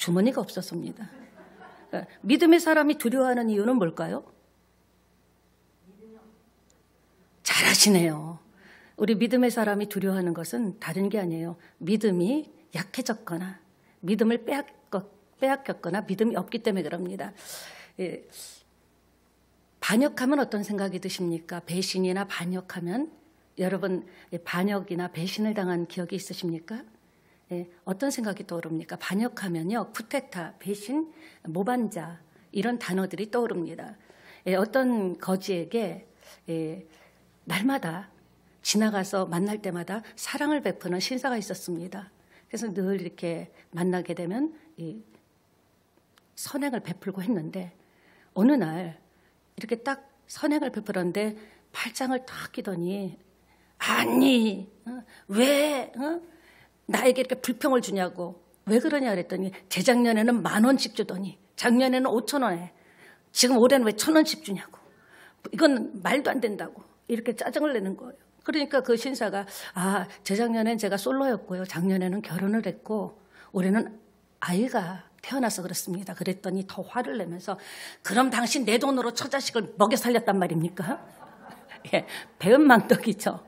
주머니가 없어서입니다. 믿음의 사람이 두려워하는 이유는 뭘까요? 잘하시네요. 우리 믿음의 사람이 두려워하는 것은 다른 게 아니에요. 믿음이 약해졌거나 믿음을 빼앗겼거나 믿음이 없기 때문에 그럽니다. 반역하면 어떤 생각이 드십니까? 배신이나 반역하면 여러분 반역이나 배신을 당한 기억이 있으십니까? 어떤 생각이 떠오릅니까? 반역하면요, 쿠데타, 배신, 모반자 이런 단어들이 떠오릅니다. 어떤 거지에게 날마다 지나가서 만날 때마다 사랑을 베푸는 신사가 있었습니다. 그래서 늘 이렇게 만나게 되면 이 선행을 베풀고 했는데 어느 날 이렇게 딱 선행을 베풀었는데 팔짱을 딱 끼더니 아니 왜 나에게 이렇게 불평을 주냐고. 왜 그러냐 그랬더니 재작년에는 10,000원씩 주더니 작년에는 5,000원에 지금 올해는 왜 1,000원씩 주냐고. 이건 말도 안 된다고 이렇게 짜증을 내는 거예요. 그러니까 그 신사가 재작년엔 제가 솔로였고요. 작년에는 결혼을 했고 올해는 아이가 태어나서 그렇습니다. 그랬더니 더 화를 내면서 그럼 당신 내 돈으로 처자식을 먹여 살렸단 말입니까? 예, 배은망덕이죠.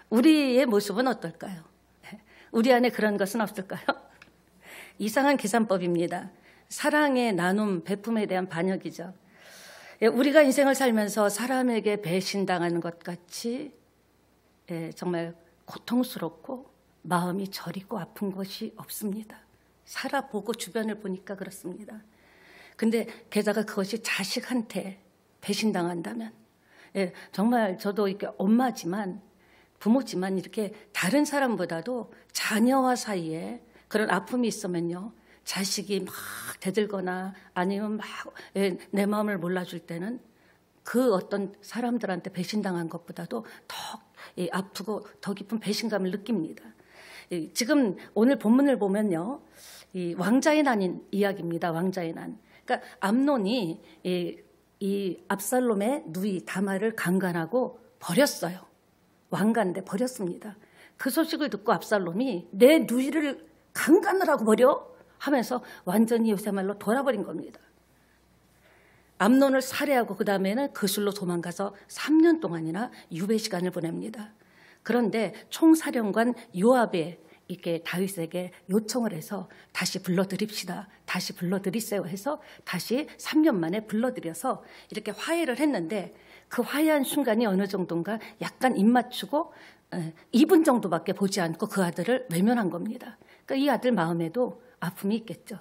우리의 모습은 어떨까요? 우리 안에 그런 것은 없을까요? 이상한 계산법입니다. 사랑의 나눔, 베품에 대한 반역이죠. 우리가 인생을 살면서 사람에게 배신당하는 것 같이 정말 고통스럽고 마음이 저리고 아픈 것이 없습니다. 살아보고 주변을 보니까 그렇습니다. 근데 게다가 그것이 자식한테 배신당한다면 정말 저도 이렇게 엄마지만 부모지만 이렇게 다른 사람보다도 자녀와 사이에 그런 아픔이 있으면요, 자식이 막 대들거나 아니면 막 내 마음을 몰라줄 때는 그 어떤 사람들한테 배신당한 것보다도 더 아프고 더 깊은 배신감을 느낍니다. 지금 오늘 본문을 보면요, 이 왕자의 난 이야기입니다. 왕자의 난. 그러니까 암논이 이 압살롬의 누이 다말을 강간하고 버렸어요. 왕가인데 버렸습니다. 그 소식을 듣고 압살롬이 내 누이를 강간을 하고 버려? 하면서 완전히 요새 말로 돌아버린 겁니다. 암논을 살해하고 그 다음에는 그술로 도망가서 3년 동안이나 유배 시간을 보냅니다. 그런데 총사령관 요압에 이렇게 다윗에게 요청을 해서 다시 불러드립시다. 다시 불러드리세요 해서 다시 3년 만에 불러들여서 이렇게 화해를 했는데 그 화해한 순간이 어느 정도인가 약간 입 맞추고 2분 정도밖에 보지 않고 그 아들을 외면한 겁니다. 그러니까 이 아들 마음에도 아픔이 있겠죠.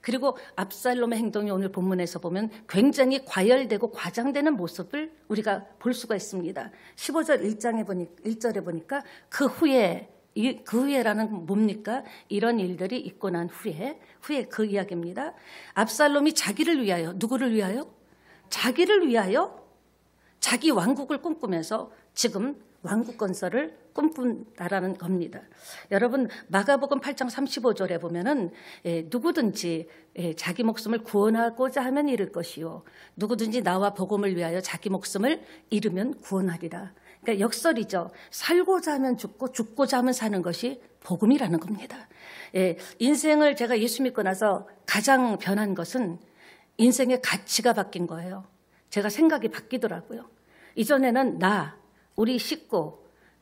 그리고 압살롬의 행동이 오늘 본문에서 보면 굉장히 과열되고 과장되는 모습을 우리가 볼 수가 있습니다. 15절 1절에 보니까 그 후에라는 뭡니까? 이런 일들이 있고 난 후에 그 이야기입니다. 압살롬이 자기를 위하여, 누구를 위하여? 자기를 위하여 자기 왕국을 꿈꾸면서 지금 왕국 건설을 꿈꾼다라는 겁니다. 여러분 마가복음 8장 35절에 보면은 누구든지 자기 목숨을 구원하고자 하면 잃을 것이요 누구든지 나와 복음을 위하여 자기 목숨을 잃으면 구원하리라. 그러니까 역설이죠. 살고자 하면 죽고 죽고자 하면 사는 것이 복음이라는 겁니다. 인생을 제가 예수 믿고 나서 가장 변한 것은 인생의 가치가 바뀐 거예요. 제가 생각이 바뀌더라고요. 이전에는 우리 식구,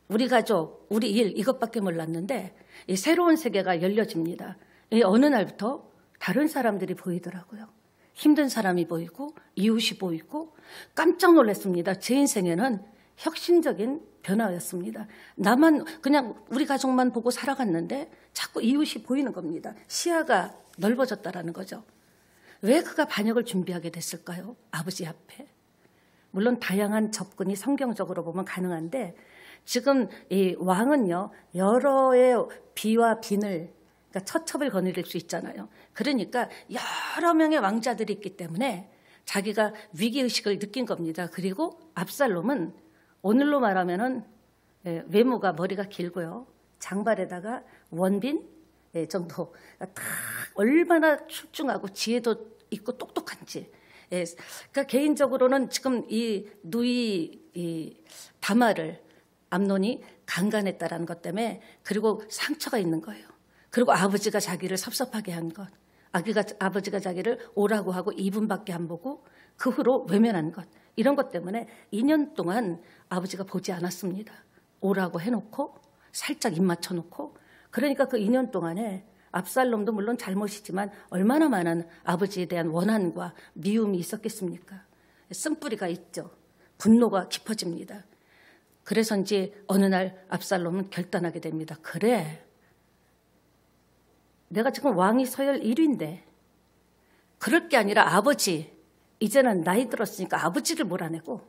우리 가족, 우리 일 이것밖에 몰랐는데 이 새로운 세계가 열려집니다. 어느 날부터 다른 사람들이 보이더라고요. 힘든 사람이 보이고 이웃이 보이고 깜짝 놀랐습니다. 제 인생에는 혁신적인 변화였습니다. 나만 그냥 우리 가족만 보고 살아갔는데 자꾸 이웃이 보이는 겁니다. 시야가 넓어졌다라는 거죠. 왜 그가 반역을 준비하게 됐을까요? 아버지 앞에. 물론 다양한 접근이 성경적으로 보면 가능한데 지금 이 왕은요 여러의 비와 빈을 그러니까 처첩을 거느릴 수 있잖아요. 그러니까 여러 명의 왕자들이 있기 때문에 자기가 위기의식을 느낀 겁니다. 그리고 압살롬은 오늘로 말하면은 외모가 머리가 길고요. 장발에다가 원빈 정도 다 얼마나 출중하고 지혜도 있고 똑똑한지. 그러니까 개인적으로는 지금 이 누이 다말을 암논이 강간했다라는 것 때문에 그리고 상처가 있는 거예요. 그리고 아버지가 자기를 섭섭하게 한 것, 아버지가 자기를 오라고 하고 2분밖에 안 보고 그 후로 외면한 것, 이런 것 때문에 2년 동안 아버지가 보지 않았습니다. 오라고 해놓고 살짝 입 맞춰놓고, 그러니까 그 2년 동안에 압살롬도 물론 잘못이지만 얼마나 많은 아버지에 대한 원한과 미움이 있었겠습니까? 쓴뿌리가 있죠. 분노가 깊어집니다. 그래서인지 어느 날 압살롬은 결단하게 됩니다. 그래, 내가 지금 왕위 서열 1위인데 그럴 게 아니라 아버지, 이제는 나이 들었으니까 아버지를 몰아내고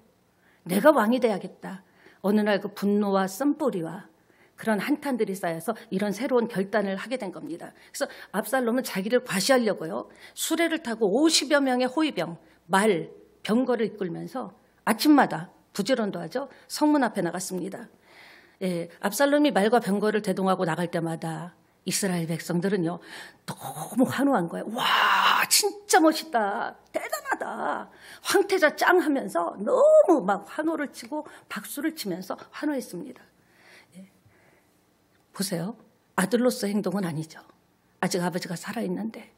내가 왕이 돼야겠다. 어느 날 그 분노와 쓴뿌리와 그런 한탄들이 쌓여서 이런 새로운 결단을 하게 된 겁니다. 그래서 압살롬은 자기를 과시하려고요, 수레를 타고 50여 명의 호위병, 말, 병거를 이끌면서 아침마다 부지런도 하죠, 성문 앞에 나갔습니다. 예, 압살롬이 말과 병거를 대동하고 나갈 때마다 이스라엘 백성들은요, 너무 환호한 거예요. 와, 진짜 멋있다, 대단하다, 황태자 짱 하면서 너무 막 환호를 치고 박수를 치면서 환호했습니다. 예. 보세요. 아들로서의 행동은 아니죠. 아직 아버지가 살아있는데.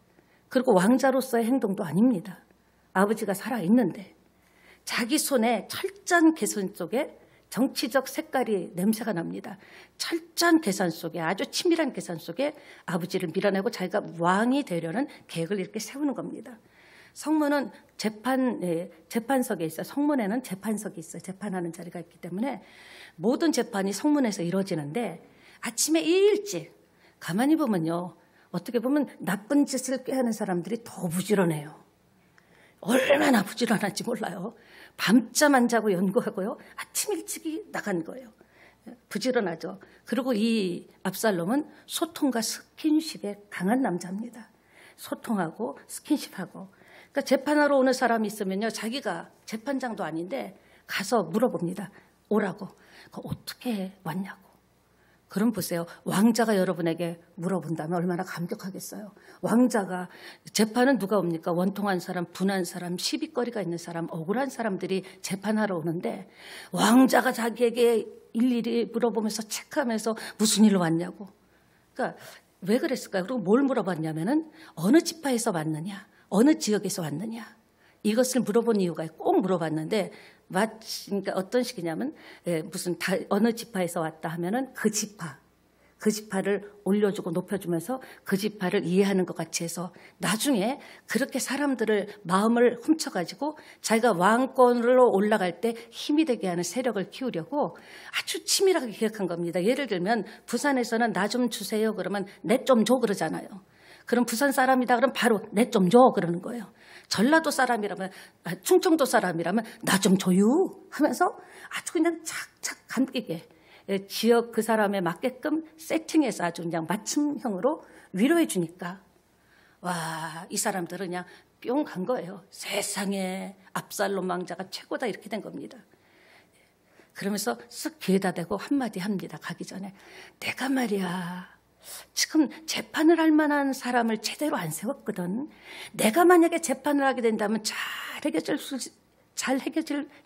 그리고 왕자로서의 행동도 아닙니다. 아버지가 살아있는데. 자기 손에 철저한 계산 속에 정치적 색깔이 냄새가 납니다. 철저한 계산 속에, 아주 치밀한 계산 속에 아버지를 밀어내고 자기가 왕이 되려는 계획을 이렇게 세우는 겁니다. 성문은 재판석에 있어요. 성문에는 재판석이 있어요. 재판하는 자리가 있기 때문에 모든 재판이 성문에서 이루어지는데, 아침에 일찍, 가만히 보면요, 어떻게 보면 나쁜 짓을 꾀하는 사람들이 더 부지런해요. 얼마나 부지런한지 몰라요. 밤잠 안 자고 연구하고요, 아침 일찍이 나간 거예요. 부지런하죠. 그리고 이 압살롬은 소통과 스킨십에 강한 남자입니다. 소통하고 스킨십하고. 그러니까 재판하러 오는 사람이 있으면요, 자기가 재판장도 아닌데 가서 물어봅니다. 오라고. 어떻게 왔냐고. 그럼 보세요. 왕자가 여러분에게 물어본다면 얼마나 감격하겠어요. 왕자가, 재판은 누가 옵니까? 원통한 사람, 분한 사람, 시비거리가 있는 사람, 억울한 사람들이 재판하러 오는데 왕자가 자기에게 일일이 물어보면서 체크하면서 무슨 일로 왔냐고. 그러니까 왜 그랬을까요? 그리고 뭘 물어봤냐면은 어느 지파에서 왔느냐, 어느 지역에서 왔느냐, 이것을 물어본 이유가 꼭 물어봤는데, 그러니까 어떤 식이냐면, 어느 지파에서 왔다 하면은 그 지파를 올려주고 높여주면서 그 지파를 이해하는 것 같이 해서 나중에 그렇게 사람들을 마음을 훔쳐가지고 자기가 왕권으로 올라갈 때 힘이 되게 하는 세력을 키우려고 아주 치밀하게 기획한 겁니다. 예를 들면 부산에서는 나 좀 주세요 그러면 내 좀 줘 그러잖아요. 그럼 부산 사람이다 그러면 바로 내 좀 줘 그러는 거예요. 전라도 사람이라면, 충청도 사람이라면 나 좀 줘요 하면서 아주 그냥 착착 감기게 지역 그 사람에 맞게끔 세팅해서 아주 그냥 맞춤형으로 위로해 주니까, 와, 이 사람들은 그냥 뿅 간 거예요. 세상에 압살롬 왕자가 최고다, 이렇게 된 겁니다. 그러면서 쓱 귀에다 대고 한마디 합니다. 가기 전에. 내가 말이야, 지금 재판을 할 만한 사람을 제대로 안 세웠거든. 내가 만약에 재판을 하게 된다면 잘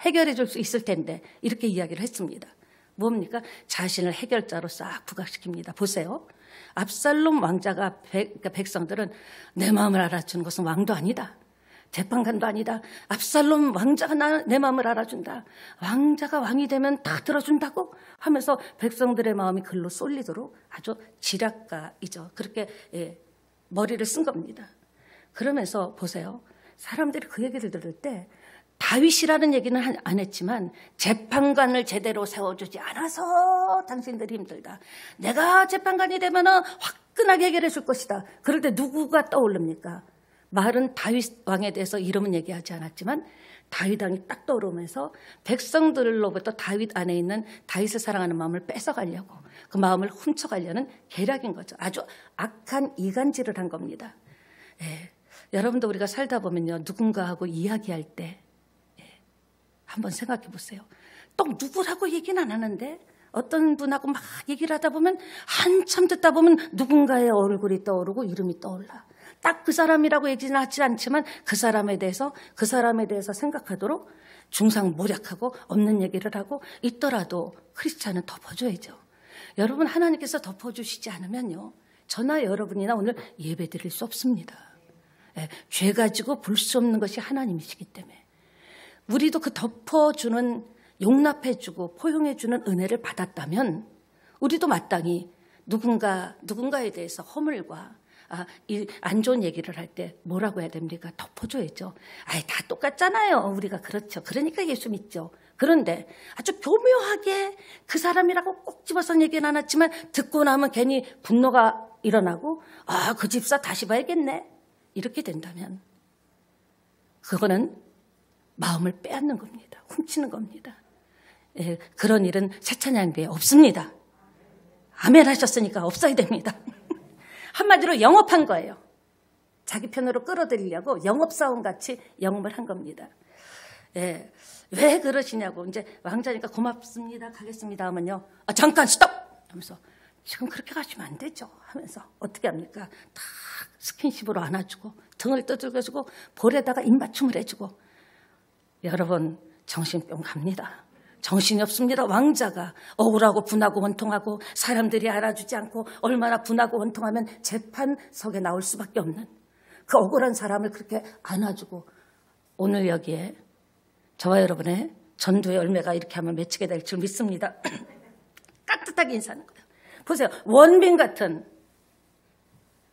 해결해 줄 수 있을 텐데, 이렇게 이야기를 했습니다. 뭡니까? 자신을 해결자로 싹 부각시킵니다. 보세요. 압살롬 왕자가 그러니까 백성들은 내 마음을 알아주는 것은 왕도 아니다, 재판관도 아니다. 압살롬 왕자가 내 마음을 알아준다. 왕자가 왕이 되면 다 들어준다고 하면서 백성들의 마음이 글로 쏠리도록 아주 지략가이죠. 그렇게 머리를 쓴 겁니다. 그러면서 보세요. 사람들이 그 얘기를 들을 때 다윗이라는 얘기는 안 했지만 재판관을 제대로 세워주지 않아서 당신들이 힘들다. 내가 재판관이 되면 화끈하게 해결해 줄 것이다. 그럴 때 누구가 떠오릅니까? 말은 다윗 왕에 대해서 이름은 얘기하지 않았지만 다윗 왕이 딱 떠오르면서 백성들로부터 다윗 안에 있는 다윗을 사랑하는 마음을 뺏어가려고, 그 마음을 훔쳐가려는 계략인 거죠. 아주 악한 이간질을 한 겁니다. 여러분도 우리가 살다 보면요, 누군가하고 이야기할 때 한번 생각해 보세요. 또 누구라고 얘기는 안 하는데 어떤 분하고 막 얘기를 하다 보면 한참 듣다 보면 누군가의 얼굴이 떠오르고 이름이 떠올라. 딱 그 사람이라고 얘기는 하지 않지만 그 사람에 대해서 생각하도록 중상모략하고 없는 얘기를 하고 있더라도 크리스찬은 덮어줘야죠. 여러분, 하나님께서 덮어주시지 않으면요, 저나 여러분이나 오늘 예배 드릴 수 없습니다. 예, 죄 가지고 볼 수 없는 것이 하나님이시기 때문에 우리도 그 덮어주는, 용납해주고 포용해주는 은혜를 받았다면 우리도 마땅히 누군가에 대해서 허물과 안 좋은 얘기를 할 때 뭐라고 해야 됩니까? 덮어줘야죠. 다 똑같잖아요. 우리가 그렇죠. 그러니까 예수 믿죠. 그런데 아주 교묘하게 그 사람이라고 꼭 집어서 얘기는 안 했지만 듣고 나면 괜히 분노가 일어나고 그 집사 다시 봐야겠네. 이렇게 된다면 그거는 마음을 빼앗는 겁니다. 훔치는 겁니다. 예, 그런 일은 새찬양교회에 없습니다. 아멘 하셨으니까 없어야 됩니다. 한마디로 영업한 거예요. 자기 편으로 끌어들이려고 영업사원같이 영업을 한 겁니다. 예, 왜 그러시냐고. 이제 왕자니까 고맙습니다, 가겠습니다 하면요. 잠깐 스톱! 하면서 지금 그렇게 가시면 안 되죠 하면서 어떻게 합니까? 탁 스킨십으로 안아주고 등을 두들겨주고 볼에다가 입맞춤을 해주고. 여러분, 정신병 갑니다. 정신이 없습니다. 왕자가 억울하고 분하고 원통하고 사람들이 알아주지 않고 얼마나 분하고 원통하면 재판석에 나올 수밖에 없는 그 억울한 사람을 그렇게 안아주고, 오늘 여기에 저와 여러분의 전도의 열매가 이렇게 하면 맺히게 될 줄 믿습니다. 깍듯하게 인사하는 거예요. 보세요. 원빈 같은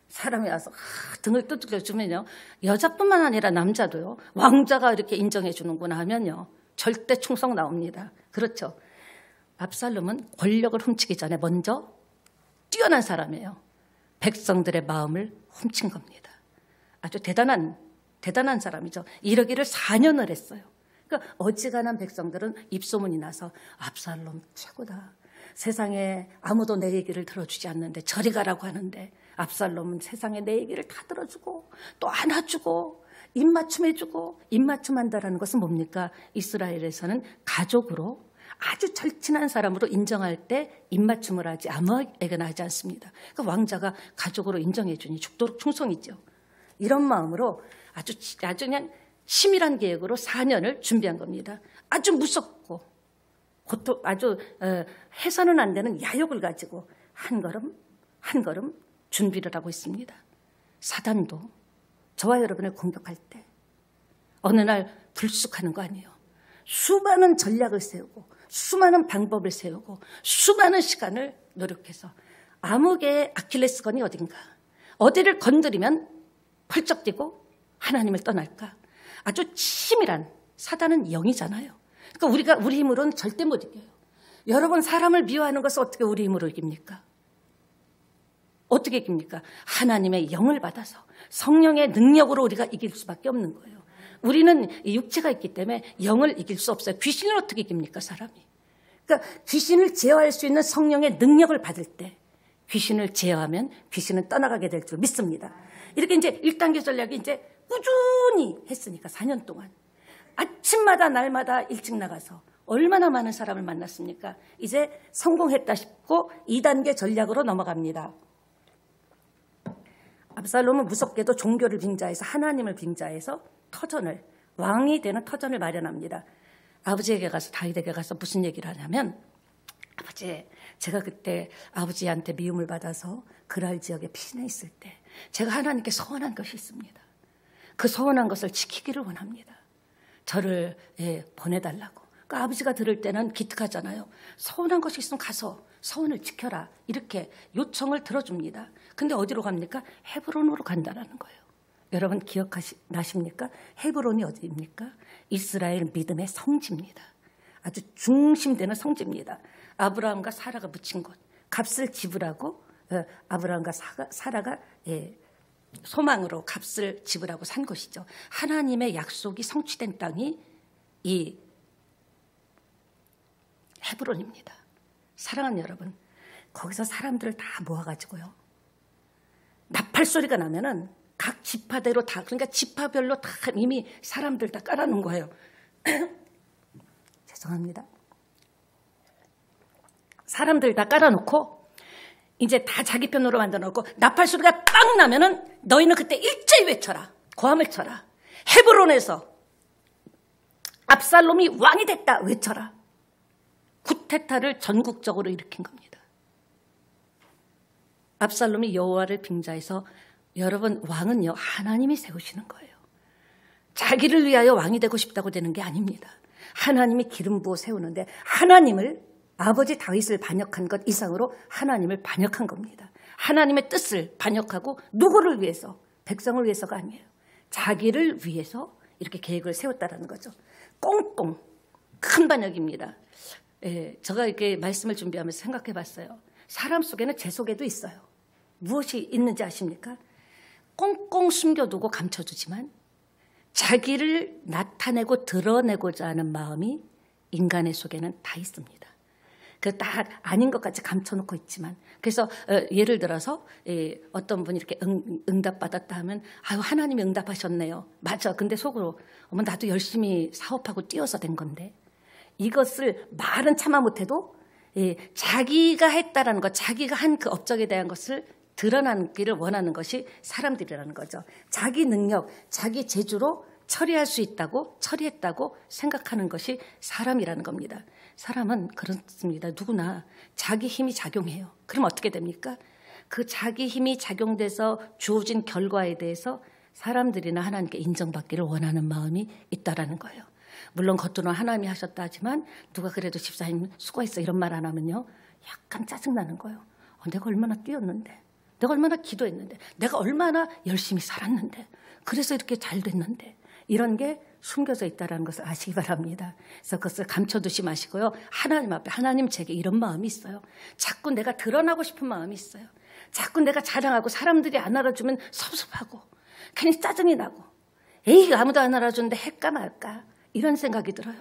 사람이 와서 등을 두들겨주면요, 여자뿐만 아니라 남자도요, 왕자가 이렇게 인정해 주는구나 하면요, 절대 충성 나옵니다. 그렇죠. 압살롬은 권력을 훔치기 전에 먼저 뛰어난 사람이에요. 백성들의 마음을 훔친 겁니다. 아주 대단한 사람이죠. 이러기를 4년을 했어요. 그러니까 어지간한 백성들은 입소문이 나서 압살롬 최고다. 세상에 아무도 내 얘기를 들어주지 않는데 저리 가라고 하는데 압살롬은 세상에 내 얘기를 다 들어주고 또 안아주고 입맞춤해주고. 입맞춤한다라는 것은 뭡니까? 이스라엘에서는 가족으로 아주 절친한 사람으로 인정할 때 입맞춤을 하지 아무에게나 하지 않습니다. 그러니까 왕자가 가족으로 인정해주니 죽도록 충성이죠. 이런 마음으로 아주 그냥 치밀한 계획으로 4년을 준비한 겁니다. 아주 무섭고 아주 해서는 안 되는 야욕을 가지고 한 걸음 한 걸음 준비를 하고 있습니다. 사단도 저와 여러분을 공격할 때 어느 날 불쑥하는 거 아니에요. 수많은 전략을 세우고 수많은 방법을 세우고 수많은 시간을 노력해서 암흑의 아킬레스건이 어딘가, 어디를 건드리면 펄쩍 뛰고 하나님을 떠날까. 아주 치밀한, 사단은 영이잖아요. 그러니까 우리 힘으로는 절대 못 이겨요. 여러분, 사람을 미워하는 것은 어떻게 우리 힘으로 이깁니까? 어떻게 이깁니까? 하나님의 영을 받아서 성령의 능력으로 우리가 이길 수밖에 없는 거예요. 우리는 육체가 있기 때문에 영을 이길 수 없어요. 귀신을 어떻게 이깁니까, 사람이? 그러니까 귀신을 제어할 수 있는 성령의 능력을 받을 때 귀신을 제어하면 귀신은 떠나가게 될 줄 믿습니다. 이렇게 이제 1단계 전략이 이제 꾸준히 했으니까 4년 동안 아침마다 날마다 일찍 나가서 얼마나 많은 사람을 만났습니까? 이제 성공했다 싶고 2단계 전략으로 넘어갑니다. 압살롬은 무섭게도 종교를 빙자해서, 하나님을 빙자해서 터전을, 왕이 되는 터전을 마련합니다. 아버지에게 가서, 다윗에게 가서 무슨 얘기를 하냐면, 아버지, 제가 그때 아버지한테 미움을 받아서 그랄 지역에 피신해 있을 때 제가 하나님께 서원한 것이 있습니다. 그 서원한 것을 지키기를 원합니다. 저를 보내달라고. 그러니까 아버지가 들을 때는 기특하잖아요. 서원한 것이 있으면 가서 서원을 지켜라. 이렇게 요청을 들어줍니다. 근데 어디로 갑니까? 헤브론으로 간다라는 거예요. 여러분 기억나십니까? 헤브론이 어디입니까? 이스라엘 믿음의 성지입니다. 아주 중심되는 성지입니다. 아브라함과 사라가 묻힌 곳. 값을 지불하고 아브라함과 사라가 소망으로 값을 지불하고 산 곳이죠. 하나님의 약속이 성취된 땅이 이 헤브론입니다. 사랑하는 여러분, 거기서 사람들을 다 모아가지고요, 나팔 소리가 나면은 각 지파대로 다, 그러니까 지파별로 다 이미 사람들 다 깔아놓은 거예요. 죄송합니다. 사람들 다 깔아놓고 이제 다 자기 편으로 만들어놓고 나팔 소리가 빵 나면은 너희는 그때 일제히 외쳐라. 고함을 쳐라. 헤브론에서 압살롬이 왕이 됐다 외쳐라. 쿠데타를 전국적으로 일으킨 겁니다. 압살롬이 여호와를 빙자해서 여러분 왕은요 하나님이 세우시는 거예요. 자기를 위하여 왕이 되고 싶다고 되는 게 아닙니다. 하나님이 기름 부어 세우는데 하나님을 아버지 다윗을 반역한 것 이상으로 하나님을 반역한 겁니다. 하나님의 뜻을 반역하고 누구를 위해서? 백성을 위해서가 아니에요. 자기를 위해서 이렇게 계획을 세웠다는 거죠. 꽁꽁 큰 반역입니다. 제가 이렇게 말씀을 준비하면서 생각해 봤어요. 사람 속에는 제 속에도 있어요. 무엇이 있는지 아십니까? 꽁꽁 숨겨두고 감춰두지만 자기를 나타내고 드러내고자 하는 마음이 인간의 속에는 다 있습니다. 그 다 아닌 것 같이 감춰놓고 있지만, 그래서 예를 들어서 어떤 분이 이렇게 응답받았다 하면 아유 하나님이 응답하셨네요. 맞아. 근데 속으로 어머 나도 열심히 사업하고 뛰어서 된 건데, 이것을 말은 차마 못해도 자기가 했다라는 것, 자기가 한 그 업적에 대한 것을 드러나기를 원하는 것이 사람들이라는 거죠. 자기 능력, 자기 재주로 처리할 수 있다고, 처리했다고 생각하는 것이 사람이라는 겁니다. 사람은 그렇습니다. 누구나 자기 힘이 작용해요. 그럼 어떻게 됩니까? 그 자기 힘이 작용돼서 주어진 결과에 대해서 사람들이나 하나님께 인정받기를 원하는 마음이 있다라는 거예요. 물론 겉으로는 하나님이 하셨다 하지만 누가 그래도 집사님 수고했어 이런 말 안 하면요 약간 짜증나는 거예요. 내가 얼마나 뛰었는데, 내가 얼마나 기도했는데, 내가 얼마나 열심히 살았는데, 그래서 이렇게 잘 됐는데, 이런 게 숨겨져 있다는 것을 아시기 바랍니다. 그래서 그것을 감춰두지 마시고요. 하나님 앞에, 하나님 제게 이런 마음이 있어요. 자꾸 내가 드러나고 싶은 마음이 있어요. 자꾸 내가 자랑하고 사람들이 안 알아주면 섭섭하고 괜히 짜증이 나고 에이 아무도 안 알아주는데 할까 말까 이런 생각이 들어요.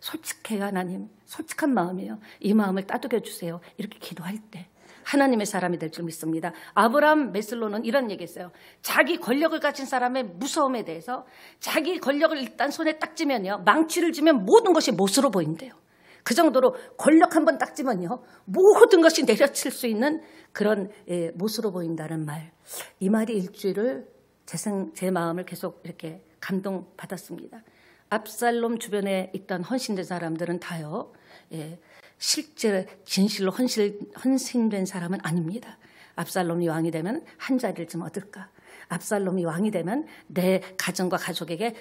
솔직해요. 하나님 솔직한 마음이에요. 이 마음을 따뜻해 주세요. 이렇게 기도할 때 하나님의 사람이 될 줄 믿습니다. 아브라함 메슬로는 이런 얘기했어요. 자기 권력을 가진 사람의 무서움에 대해서 자기 권력을 일단 손에 딱 쥐면요 망치를 쥐면 모든 것이 못으로 보인대요. 그 정도로 권력 한번 딱 쥐면요 모든 것이 내려칠 수 있는 그런 못으로 보인다는 말. 이 말이 일주일을 제 마음을 계속 이렇게 감동받았습니다. 압살롬 주변에 있던 헌신된 사람들은 다요 실제 진실로 헌신된 사람은 아닙니다. 압살롬이 왕이 되면 한 자리를 좀 얻을까? 압살롬이 왕이 되면 내 가정과 가족에게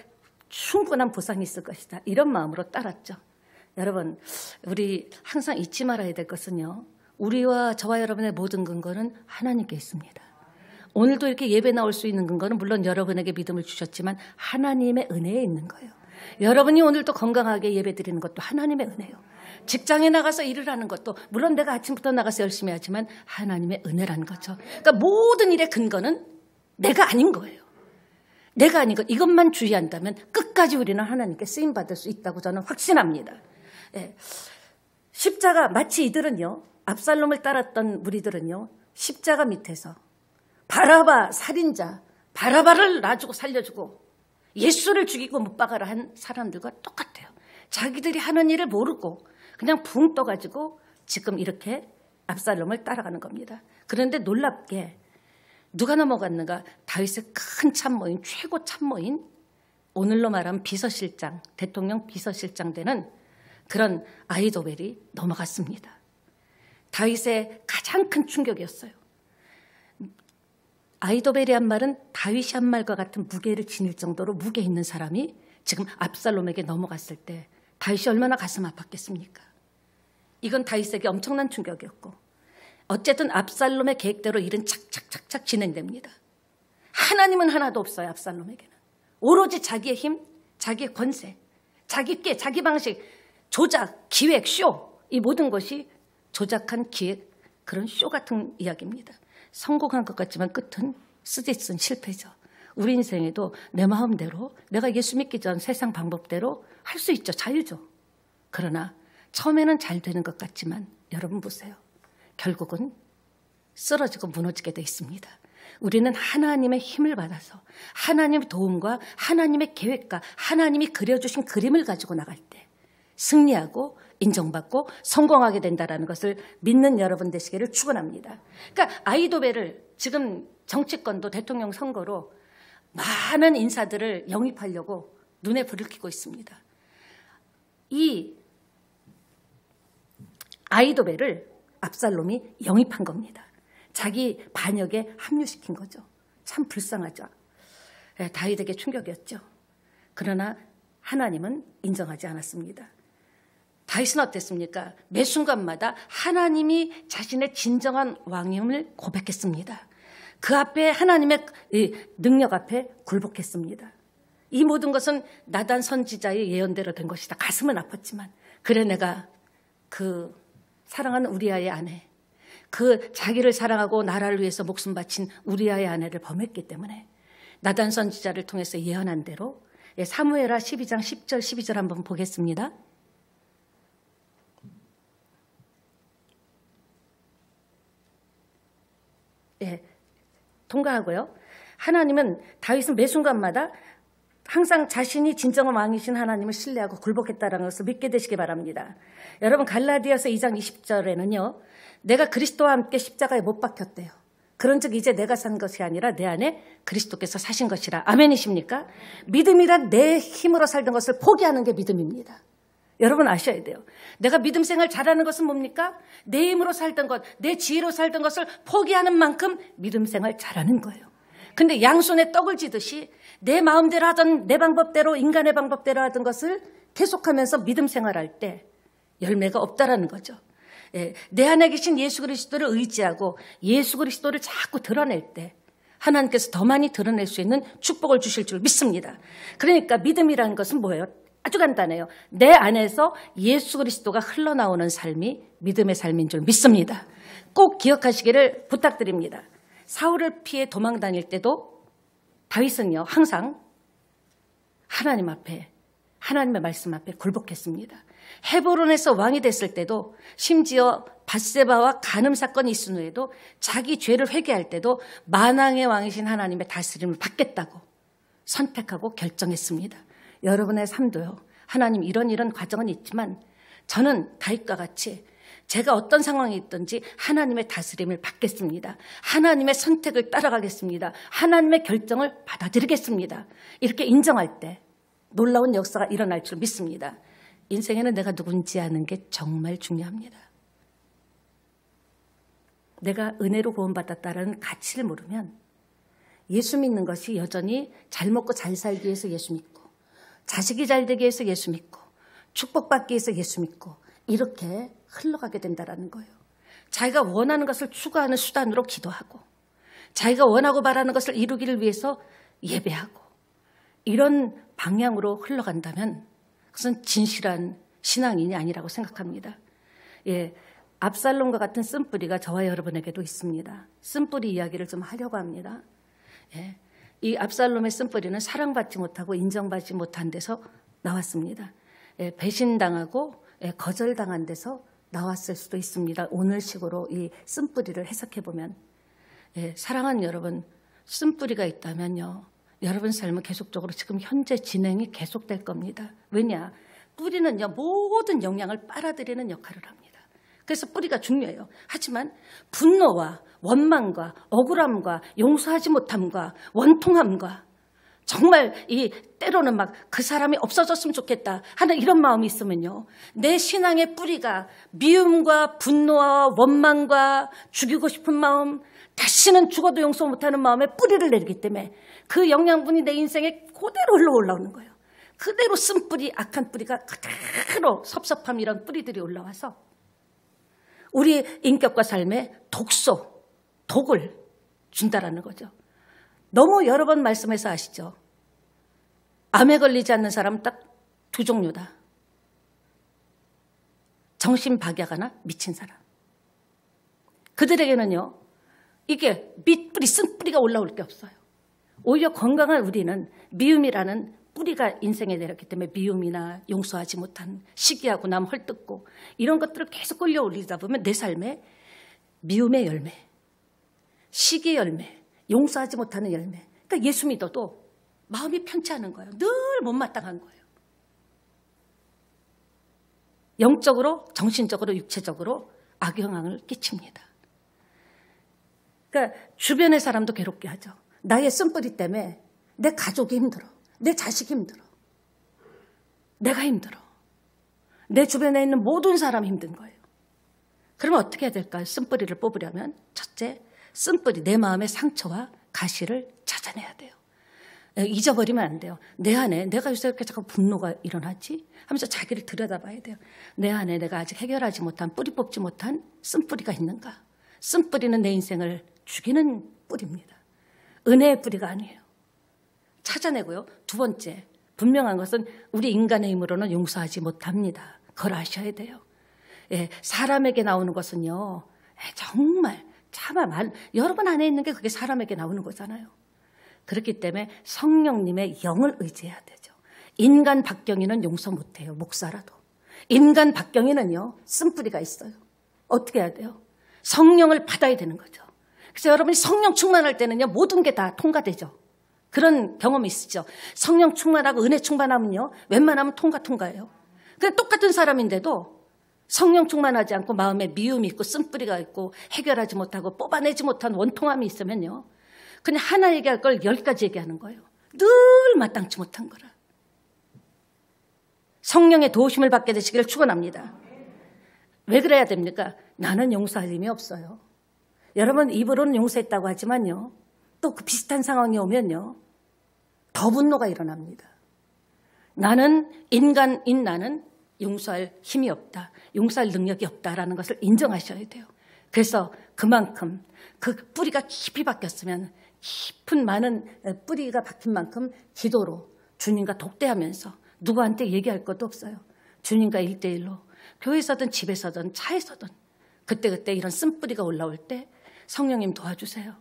충분한 보상이 있을 것이다. 이런 마음으로 따랐죠. 여러분, 우리 항상 잊지 말아야 될 것은요. 우리와 저와 여러분의 모든 근거는 하나님께 있습니다. 오늘도 이렇게 예배 나올 수 있는 근거는 물론 여러분에게 믿음을 주셨지만 하나님의 은혜에 있는 거예요. 여러분이 오늘도 건강하게 예배 드리는 것도 하나님의 은혜예요. 직장에 나가서 일을 하는 것도 물론 내가 아침부터 나가서 열심히 하지만 하나님의 은혜라는 거죠. 그러니까 모든 일의 근거는 내가 아닌 거예요. 내가 아닌 것 이것만 주의한다면 끝까지 우리는 하나님께 쓰임받을 수 있다고 저는 확신합니다. 십자가 마치 이들은요. 압살롬을 따랐던 무리들은요. 십자가 밑에서 바라바 살인자 바라바를 놔주고 살려주고 예수를 죽이고 못 박아라 한 사람들과 똑같아요. 자기들이 하는 일을 모르고 그냥 붕 떠가지고 지금 이렇게 압살롬을 따라가는 겁니다. 그런데 놀랍게 누가 넘어갔는가? 다윗의 큰 참모인 최고 참모인 오늘로 말하면 비서실장 대통령 비서실장 되는 그런 아히도벨이 넘어갔습니다. 다윗의 가장 큰 충격이었어요. 아히도벨이 한 말은 다윗이 한 말과 같은 무게를 지닐 정도로 무게 있는 사람이 지금 압살롬에게 넘어갔을 때 다윗이 얼마나 가슴 아팠겠습니까? 이건 다윗에게 엄청난 충격이었고 어쨌든 압살롬의 계획대로 일은 착착착착 진행됩니다. 하나님은 하나도 없어요. 압살롬에게는. 오로지 자기의 힘, 자기의 권세, 자기 꾀, 자기 방식, 조작, 기획, 쇼 이 모든 것이 조작한 기획 그런 쇼 같은 이야기입니다. 성공한 것 같지만 끝은 쓰디쓴 실패죠. 우리 인생에도 내 마음대로 내가 예수 믿기 전 세상 방법대로 할 수 있죠. 자유죠. 그러나 처음에는 잘 되는 것 같지만 여러분 보세요. 결국은 쓰러지고 무너지게 돼 있습니다. 우리는 하나님의 힘을 받아서 하나님의 도움과 하나님의 계획과 하나님이 그려주신 그림을 가지고 나갈 때 승리하고 인정받고 성공하게 된다는 것을 믿는 여러분 되시기를 축원합니다. 그러니까 아히도벨을 지금 정치권도 대통령 선거로 많은 인사들을 영입하려고 눈에 불을 켜고 있습니다. 이 아히도벨을 압살롬이 영입한 겁니다. 자기 반역에 합류시킨 거죠. 참 불쌍하죠. 다윗에게 충격이었죠. 그러나 하나님은 인정하지 않았습니다. 다윗은 어땠습니까? 매 순간마다 하나님이 자신의 진정한 왕임을 고백했습니다. 그 앞에 하나님의 능력 앞에 굴복했습니다. 이 모든 것은 나단 선지자의 예언대로 된 것이다. 가슴은 아팠지만 그래 내가 그 사랑하는 우리아의 아내, 그 자기를 사랑하고 나라를 위해서 목숨 바친 우리아의 아내를 범했기 때문에 나단 선지자를 통해서 예언한 대로 사무엘하 12장 10절 12절 한번 보겠습니다. 통과하고요. 하나님은 다윗은 매 순간마다 항상 자신이 진정한 왕이신 하나님을 신뢰하고 굴복했다는 것을 믿게 되시기 바랍니다. 여러분 갈라디아서 2장 20절에는요. 내가 그리스도와 함께 십자가에 못 박혔대요. 그런즉 이제 내가 산 것이 아니라 내 안에 그리스도께서 사신 것이라. 아멘이십니까? 믿음이란 내 힘으로 살던 것을 포기하는 게 믿음입니다. 여러분 아셔야 돼요. 내가 믿음 생활 잘하는 것은 뭡니까? 내 힘으로 살던 것, 내 지혜로 살던 것을 포기하는 만큼 믿음 생활 잘하는 거예요. 근데 양손에 떡을 쥐듯이 내 마음대로 하던 내 방법대로 인간의 방법대로 하던 것을 계속하면서 믿음 생활할 때 열매가 없다라는 거죠. 내 안에 계신 예수 그리스도를 의지하고 예수 그리스도를 자꾸 드러낼 때 하나님께서 더 많이 드러낼 수 있는 축복을 주실 줄 믿습니다. 그러니까 믿음이라는 것은 뭐예요? 아주 간단해요. 내 안에서 예수 그리스도가 흘러나오는 삶이 믿음의 삶인 줄 믿습니다. 꼭 기억하시기를 부탁드립니다. 사울을 피해 도망 다닐 때도 다윗은요 항상 하나님 앞에 하나님의 말씀 앞에 굴복했습니다. 헤브론에서 왕이 됐을 때도 심지어 밧세바와 간음 사건이 있은 후에도 자기 죄를 회개할 때도 만왕의 왕이신 하나님의 다스림을 받겠다고 선택하고 결정했습니다. 여러분의 삶도요. 하나님 이런 과정은 있지만 저는 다윗과 같이 제가 어떤 상황이 있든지 하나님의 다스림을 받겠습니다. 하나님의 선택을 따라가겠습니다. 하나님의 결정을 받아들이겠습니다. 이렇게 인정할 때 놀라운 역사가 일어날 줄 믿습니다. 인생에는 내가 누군지 아는 게 정말 중요합니다. 내가 은혜로 구원받았다는 가치를 모르면 예수 믿는 것이 여전히 잘 먹고 잘 살기 위해서 예수 믿고 자식이 잘 되기 위해서 예수 믿고 축복받기 위해서 예수 믿고 이렇게 흘러가게 된다는 거예요. 자기가 원하는 것을 추구하는 수단으로 기도하고 자기가 원하고 바라는 것을 이루기를 위해서 예배하고 이런 방향으로 흘러간다면 그것은 진실한 신앙인이 아니라고 생각합니다. 압살롬과 같은 쓴뿌리가 저와 여러분에게도 있습니다. 쓴뿌리 이야기를 좀 하려고 합니다. 이 압살롬의 쓴뿌리는 사랑받지 못하고 인정받지 못한 데서 나왔습니다. 배신당하고 거절당한 데서 나왔을 수도 있습니다. 오늘식으로 이 쓴뿌리를 해석해보면 사랑하는 여러분, 쓴뿌리가 있다면요. 여러분 삶은 계속적으로 지금 현재 진행이 계속될 겁니다. 왜냐? 뿌리는요. 모든 영향을 빨아들이는 역할을 합니다. 그래서 뿌리가 중요해요. 하지만 분노와 원망과 억울함과 용서하지 못함과 원통함과 정말 때로는 막 그 사람이 없어졌으면 좋겠다 하는 이런 마음이 있으면요. 내 신앙의 뿌리가 미움과 분노와 원망과 죽이고 싶은 마음, 다시는 죽어도 용서 못하는 마음에 뿌리를 내리기 때문에 그 영양분이 내 인생에 그대로 흘러올라오는 거예요. 그대로 쓴 뿌리, 악한 뿌리가 그대로 섭섭함 이런 뿌리들이 올라와서 우리 인격과 삶에 독을 준다라는 거죠. 너무 여러 번 말씀해서 아시죠? 암에 걸리지 않는 사람은 딱 두 종류다. 정신박약하나 미친 사람. 그들에게는요. 이게 밑뿌리, 쓴뿌리가 올라올 게 없어요. 오히려 건강한 우리는 미움이라는 뿌리가 인생에 내렸기 때문에 미움이나 용서하지 못한 시기하고 남 헐뜯고 이런 것들을 계속 끌려올리다 보면 내 삶에 미움의 열매, 시기의 열매, 용서하지 못하는 열매. 그러니까 예수 믿어도 마음이 편치 않은 거예요. 늘 못마땅한 거예요. 영적으로, 정신적으로, 육체적으로 악영향을 끼칩니다. 그러니까 주변의 사람도 괴롭게 하죠. 나의 쓴뿌리 때문에 내 가족이 힘들어. 내 자식이 힘들어. 내가 힘들어. 내 주변에 있는 모든 사람이 힘든 거예요. 그러면 어떻게 해야 될까요? 쓴뿌리를 뽑으려면 첫째, 쓴뿌리, 내 마음의 상처와 가시를 찾아내야 돼요. 잊어버리면 안 돼요. 내 안에 내가 요새 이렇게 자꾸 분노가 일어나지? 하면서 자기를 들여다봐야 돼요. 내 안에 내가 아직 해결하지 못한, 뿌리 뽑지 못한 쓴뿌리가 있는가? 쓴뿌리는 내 인생을 죽이는 뿌리입니다. 은혜의 뿌리가 아니에요. 찾아내고요. 두 번째, 분명한 것은 우리 인간의 힘으로는 용서하지 못합니다. 그걸 아셔야 돼요. 예, 사람에게 나오는 것은요, 정말 차마 여러분 안에 있는 게 그게 사람에게 나오는 거잖아요. 그렇기 때문에 성령님의 영을 의지해야 되죠. 인간 박경이는 용서 못해요. 목사라도. 인간 박경이는요, 쓴뿌리가 있어요. 어떻게 해야 돼요? 성령을 받아야 되는 거죠. 그래서 여러분이 성령 충만할 때는요, 모든 게 다 통과되죠. 그런 경험이 있으죠. 성령 충만하고 은혜 충만하면요, 웬만하면 통과예요. 그냥 똑같은 사람인데도 성령 충만하지 않고 마음에 미움이 있고 쓴뿌리가 있고 해결하지 못하고 뽑아내지 못한 원통함이 있으면요, 그냥 하나 얘기할 걸 10가지 얘기하는 거예요. 늘 마땅치 못한 거라. 성령의 도우심을 받게 되시기를 축원합니다. 왜 그래야 됩니까? 나는 용서할 힘이 없어요. 여러분 입으로는 용서했다고 하지만요, 또 그 비슷한 상황이 오면요, 더 분노가 일어납니다. 나는 인간인 나는 용서할 힘이 없다, 용서할 능력이 없다라는 것을 인정하셔야 돼요. 그래서 그만큼 그 뿌리가 깊이 박혔으면 깊은 많은 뿌리가 박힌 만큼 기도로 주님과 독대하면서 누구한테 얘기할 것도 없어요. 주님과 1대1로 교회에서든 집에서든 차에서든 그때그때 이런 쓴뿌리가 올라올 때 성령님 도와주세요.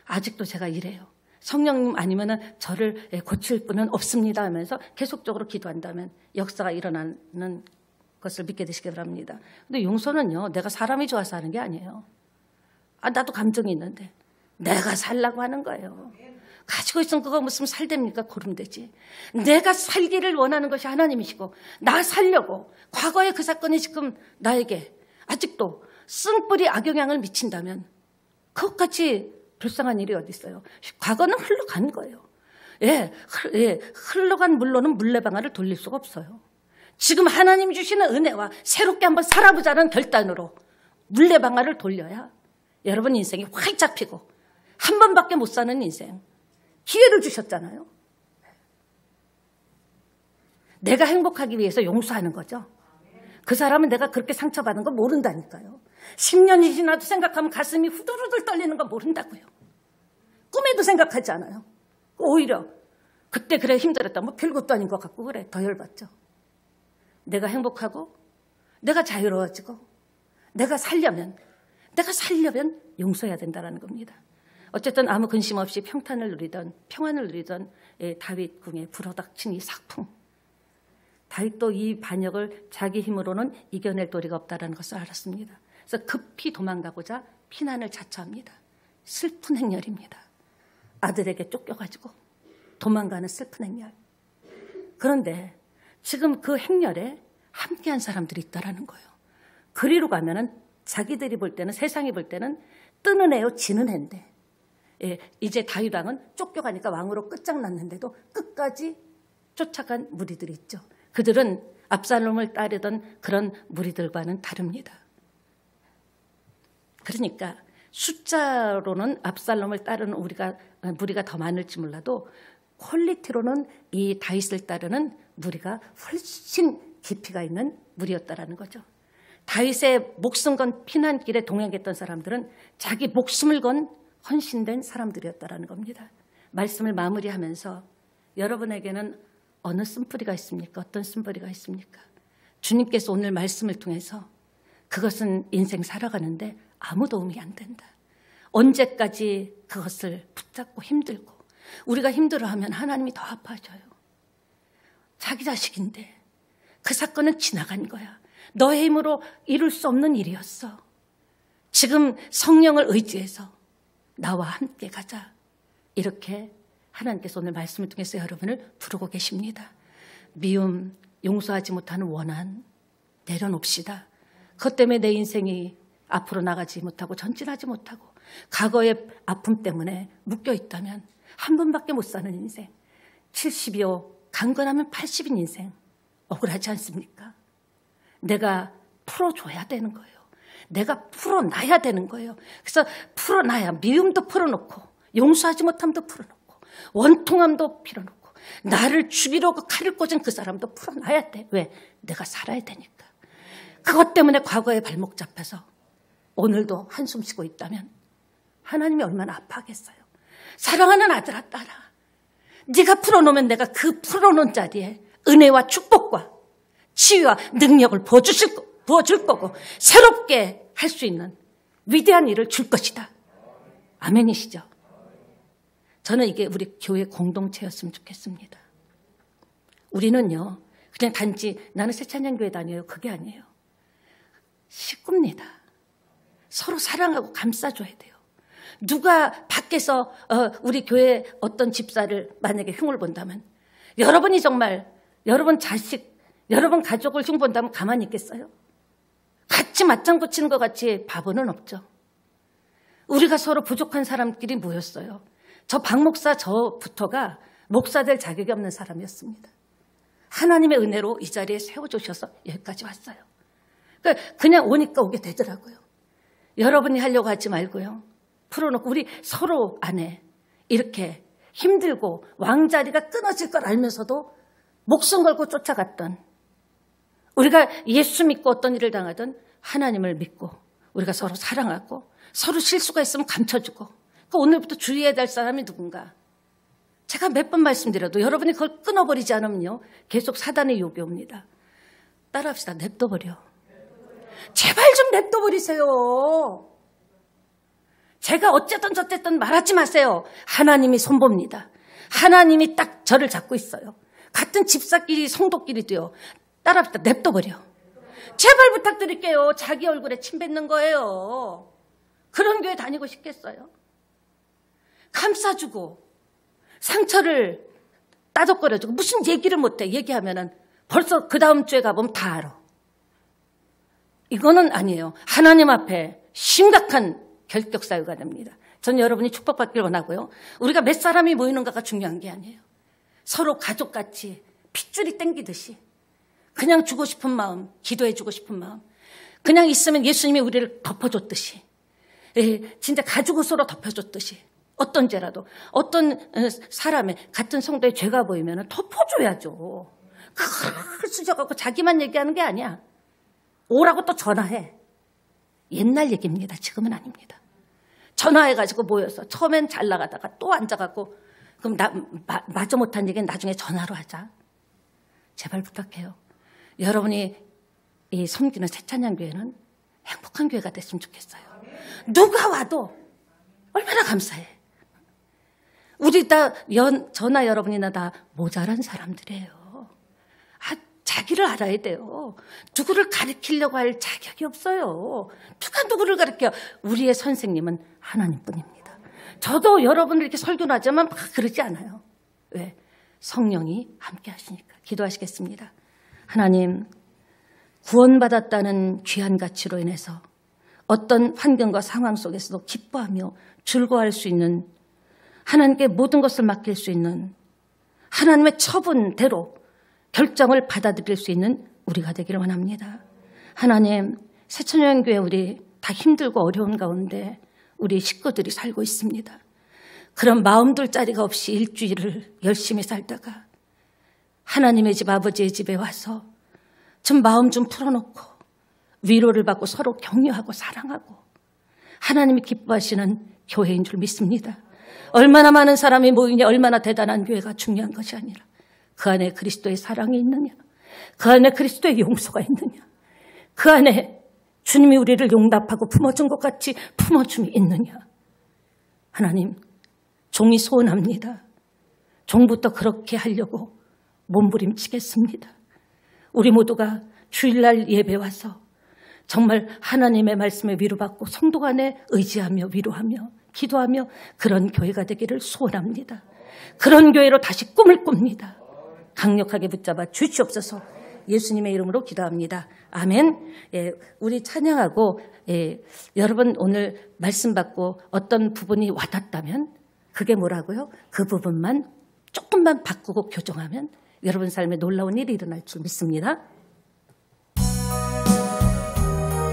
아직도 제가 이래요. 성령님 아니면은 저를 고칠 분은 없습니다 하면서 계속적으로 기도한다면 역사가 일어나는 것을 믿게 되시기 바랍니다. 근데 용서는요, 내가 사람이 좋아서 하는 게 아니에요. 나도 감정이 있는데 내가 살라고 하는 거예요. 가지고 있으면 그거 무슨 살됩니까? 고름되지. 내가 살기를 원하는 것이 하나님이시고 나 살려고 과거의 그 사건이 지금 나에게 아직도 쓴뿌리 악영향을 미친다면 그것같이 불쌍한 일이 어디 있어요. 과거는 흘러간 거예요. 흘러간 물로는 물레방아를 돌릴 수가 없어요. 지금 하나님 주시는 은혜와 새롭게 한번 살아보자는 결단으로 물레방아를 돌려야 여러분 인생이 활짝 피고 한 번밖에 못 사는 인생, 기회를 주셨잖아요. 내가 행복하기 위해서 용서하는 거죠. 그 사람은 내가 그렇게 상처받은 거 모른다니까요. 10년이 지나도 생각하면 가슴이 후들후들 떨리는 거 모른다고요. 꿈에도 생각하지 않아요. 오히려 그때 그래 힘들었다, 뭐 별것도 아닌 것 같고 그래 더 열받죠. 내가 행복하고 내가 자유로워지고 내가 살려면 용서해야 된다는 겁니다. 어쨌든 아무 근심 없이 평안을 누리던 다윗 궁에 불어닥친 이 사풍. 다윗도 이 반역을 자기 힘으로는 이겨낼 도리가 없다는 것을 알았습니다. 그래서 급히 도망가고자 피난을 자처합니다. 슬픈 행렬입니다. 아들에게 쫓겨가지고 도망가는 슬픈 행렬. 그런데 지금 그 행렬에 함께한 사람들이 있다라는 거예요. 그리로 가면은 자기들이 볼 때는, 세상이 볼 때는 뜨는 애요 지는 애인데, 이제 다윗 왕은 쫓겨가니까 왕으로 끝장났는데도 끝까지 쫓아간 무리들이 있죠. 그들은 압살롬을 따르던 그런 무리들과는 다릅니다. 그러니까 숫자로는 압살롬을 따르는 무리가 더 많을지 몰라도 퀄리티로는 이 다윗을 따르는 무리가 훨씬 깊이가 있는 무리였다라는 거죠. 다윗의 목숨 건 피난길에 동행했던 사람들은 자기 목숨을 건 헌신된 사람들이었다라는 겁니다. 말씀을 마무리하면서 여러분에게는 어느 쓴뿌리가 있습니까? 어떤 쓴뿌리가 있습니까? 주님께서 오늘 말씀을 통해서 그것은 인생 살아가는데 아무 도움이 안 된다. 언제까지 그것을 붙잡고 힘들고 우리가 힘들어하면 하나님이 더 아파져요. 자기 자식인데 그 사건은 지나간 거야. 너의 힘으로 이룰 수 없는 일이었어. 지금 성령을 의지해서 나와 함께 가자. 이렇게 하나님께서 오늘 말씀을 통해서 여러분을 부르고 계십니다. 미움, 용서하지 못하는 원한 내려놓읍시다. 그것 때문에 내 인생이 앞으로 나가지 못하고 전진하지 못하고 과거의 아픔 때문에 묶여 있다면 한 번밖에 못 사는 인생, 70이요 강건하면 80인 인생 억울하지 않습니까? 내가 풀어줘야 되는 거예요. 내가 풀어놔야 되는 거예요. 그래서 풀어놔야 미움도 풀어놓고 용서하지 못함도 풀어놓고 원통함도 풀어놓고 나를 죽이려고 칼을 꽂은 그 사람도 풀어놔야 돼. 왜? 내가 살아야 되니까. 그것 때문에 과거에 발목 잡혀서 오늘도 한숨 쉬고 있다면 하나님이 얼마나 아파하겠어요. 사랑하는 아들아 딸아, 네가 풀어놓으면 내가 그 풀어놓은 자리에 은혜와 축복과 치유와 능력을 부어줄 거고 새롭게 할 수 있는 위대한 일을 줄 것이다. 아멘이시죠? 저는 이게 우리 교회 공동체였으면 좋겠습니다. 우리는요, 그냥 단지 나는 새찬양교회 다녀요. 그게 아니에요. 식구입니다. 서로 사랑하고 감싸줘야 돼요. 누가 밖에서 우리 교회 어떤 집사를 만약에 흉을 본다면 여러분이 정말 여러분 자식, 여러분 가족을 흉 본다면 가만히 있겠어요? 같이 맞장구 치는 것 같이 바보는 없죠. 우리가 서로 부족한 사람끼리 모였어요. 저 박 목사 저부터가 목사 될 자격이 없는 사람이었습니다. 하나님의 은혜로 이 자리에 세워주셔서 여기까지 왔어요. 그냥 오니까 오게 되더라고요. 여러분이 하려고 하지 말고요. 풀어놓고 우리 서로 안에 이렇게 힘들고 왕자리가 끊어질 걸 알면서도 목숨 걸고 쫓아갔던, 우리가 예수 믿고 어떤 일을 당하든 하나님을 믿고 우리가 서로 사랑하고 서로 실수가 있으면 감춰주고, 오늘부터 주의해야 될 사람이 누군가. 제가 몇 번 말씀드려도 여러분이 그걸 끊어버리지 않으면요 계속 사단의 욕이 옵니다. 따라합시다. 냅둬버려. 제발 좀 냅둬버리세요. 제가 어쨌든 저쨌든 말하지 마세요. 하나님이 손봅니다. 하나님이 딱 저를 잡고 있어요. 같은 집사끼리 성도끼리도요. 따라합시다. 냅둬버려. 제발 부탁드릴게요. 자기 얼굴에 침 뱉는 거예요. 그런 교회 다니고 싶겠어요? 감싸주고 상처를 따덕거려주고 무슨 얘기를 못해. 얘기하면은 벌써 그 다음 주에 가보면 다 알아. 이거는 아니에요. 하나님 앞에 심각한 결격 사유가 됩니다. 전 여러분이 축복받길 원하고요. 우리가 몇 사람이 모이는가가 중요한 게 아니에요. 서로 가족같이 핏줄이 땡기듯이 그냥 주고 싶은 마음, 기도해주고 싶은 마음, 그냥 있으면 예수님이 우리를 덮어줬듯이, 진짜 가죽 옷으로 덮어줬듯이, 어떤 죄라도 어떤 사람의 같은 성도의 죄가 보이면 덮어줘야죠. 그걸 수저갖고 자기만 얘기하는 게 아니야. 오라고 또 전화해. 옛날 얘기입니다. 지금은 아닙니다. 전화해가지고 모여서 처음엔 잘 나가다가 또 앉아갖고 그럼 마저 못한 얘기는 나중에 전화로 하자. 제발 부탁해요. 여러분이 이 섬기는 새찬양교회는 행복한 교회가 됐으면 좋겠어요. 누가 와도 얼마나 감사해. 우리 다 저나 여러분이나 다 모자란 사람들이에요. 자기를 알아야 돼요. 누구를 가르치려고 할 자격이 없어요. 누가 누구를 가르쳐? 우리의 선생님은 하나님뿐입니다. 저도 여러분을 이렇게 설교는 하지만 막 그러지 않아요. 왜? 성령이 함께 하시니까. 기도하시겠습니다. 하나님, 구원받았다는 귀한 가치로 인해서 어떤 환경과 상황 속에서도 기뻐하며 즐거워할 수 있는, 하나님께 모든 것을 맡길 수 있는, 하나님의 처분대로 결정을 받아들일 수 있는 우리가 되기를 원합니다. 하나님, 새천년교회 우리 다 힘들고 어려운 가운데 우리 식구들이 살고 있습니다. 그런 마음 둘 자리가 없이 일주일을 열심히 살다가 하나님의 집, 아버지의 집에 와서 좀 마음 좀 풀어놓고 위로를 받고 서로 격려하고 사랑하고 하나님이 기뻐하시는 교회인 줄 믿습니다. 얼마나 많은 사람이 모이냐, 얼마나 대단한 교회가 중요한 것이 아니라 그 안에 그리스도의 사랑이 있느냐, 그 안에 그리스도의 용서가 있느냐, 그 안에 주님이 우리를 용납하고 품어준 것 같이 품어줌이 있느냐. 하나님, 종이 소원합니다. 종부터 그렇게 하려고 몸부림치겠습니다. 우리 모두가 주일날 예배 와서 정말 하나님의 말씀에 위로받고 성도 간에 의지하며 위로하며 기도하며 그런 교회가 되기를 소원합니다. 그런 교회로 다시 꿈을 꿉니다. 강력하게 붙잡아 주시옵소서. 예수님의 이름으로 기도합니다. 아멘. 우리 찬양하고 여러분 오늘 말씀 받고 어떤 부분이 와닿다면 그게 뭐라고요? 그 부분만 조금만 바꾸고 교정하면 여러분 삶에 놀라운 일이 일어날 줄 믿습니다.